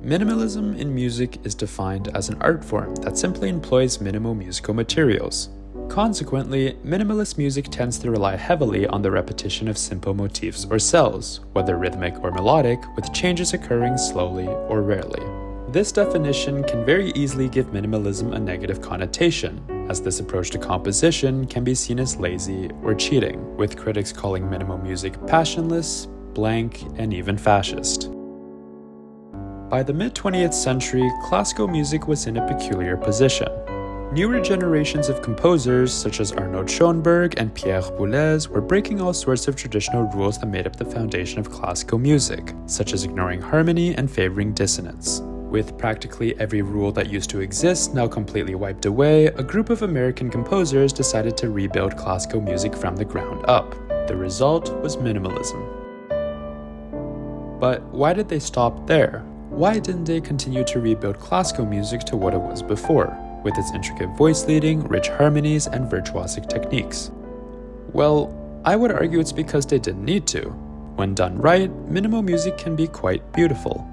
Minimalism in music is defined as an art form that simply employs minimal musical materials. Consequently, minimalist music tends to rely heavily on the repetition of simple motifs or cells, whether rhythmic or melodic, with changes occurring slowly or rarely. This definition can very easily give minimalism a negative connotation, as this approach to composition can be seen as lazy or cheating, with critics calling minimal music passionless, blank, and even fascist. By the mid-20th century, classical music was in a peculiar position. Newer generations of composers, such as Arnold Schoenberg and Pierre Boulez, were breaking all sorts of traditional rules that made up the foundation of classical music, such as ignoring harmony and favoring dissonance. With practically every rule that used to exist now completely wiped away, a group of American composers decided to rebuild classical music from the ground up. The result was minimalism. But why did they stop there? Why didn't they continue to rebuild classical music to what it was before, with its intricate voice leading, rich harmonies, and virtuosic techniques? Well, I would argue it's because they didn't need to. When done right, minimal music can be quite beautiful.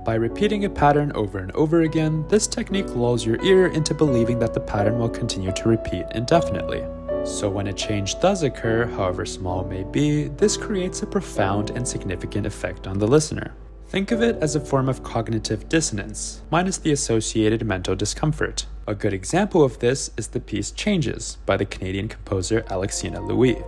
By repeating a pattern over and over again, this technique lulls your ear into believing that the pattern will continue to repeat indefinitely. So when a change does occur, however small it may be, this creates a profound and significant effect on the listener. Think of it as a form of cognitive dissonance, minus the associated mental discomfort. A good example of this is the piece Changes by the Canadian composer Alexina Louie.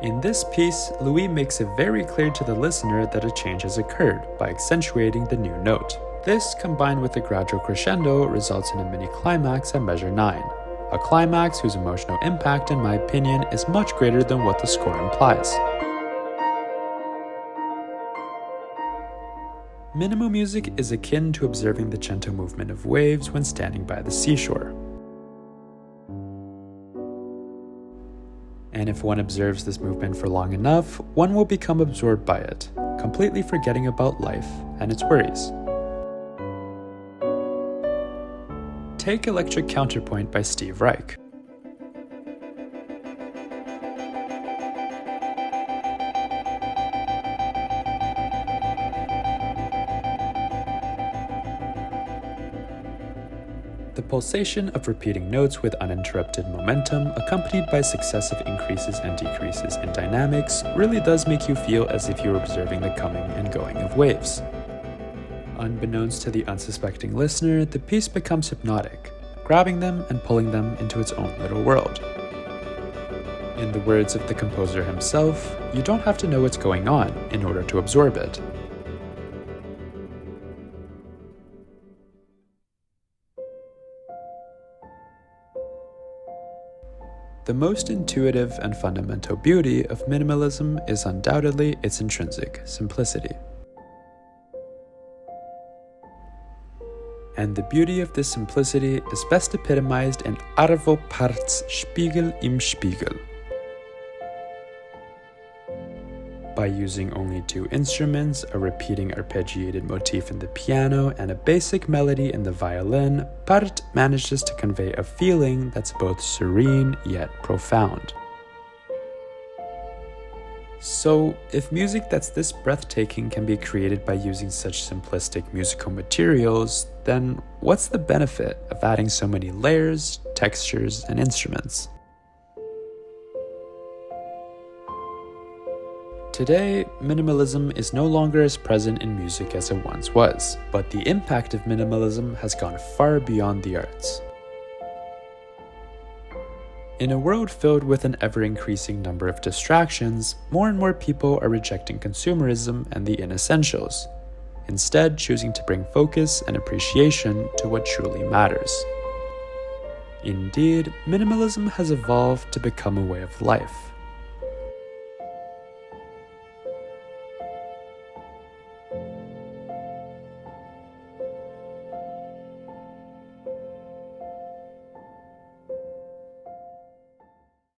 In this piece, Louie makes it very clear to the listener that a change has occurred by accentuating the new note. This, combined with a gradual crescendo, results in a mini climax at measure 9. A climax whose emotional impact, in my opinion, is much greater than what the score implies. Minimal music is akin to observing the gentle movement of waves when standing by the seashore. And if one observes this movement for long enough, one will become absorbed by it, completely forgetting about life and its worries. Take Electric Counterpoint by Reich. The pulsation of repeating notes with uninterrupted momentum, accompanied by successive increases and decreases in dynamics, really does make you feel as if you're observing the coming and going of waves. Unbeknownst to the unsuspecting listener, the piece becomes hypnotic, grabbing them and pulling them into its own little world. In the words of the composer himself, you don't have to know what's going on in order to absorb it. The most intuitive and fundamental beauty of minimalism is undoubtedly its intrinsic simplicity. And the beauty of this simplicity is best epitomized in Arvo Pärt's Spiegel im Spiegel. By using only 2 instruments, a repeating arpeggiated motif in the piano, and a basic melody in the violin, Pärt manages to convey a feeling that's both serene yet profound. So, if music that's this breathtaking can be created by using such simplistic musical materials, then what's the benefit of adding so many layers, textures, and instruments? Today, minimalism is no longer as present in music as it once was, but the impact of minimalism has gone far beyond the arts. In a world filled with an ever-increasing number of distractions, more and more people are rejecting consumerism and the inessentials, instead choosing to bring focus and appreciation to what truly matters. Indeed, minimalism has evolved to become a way of life.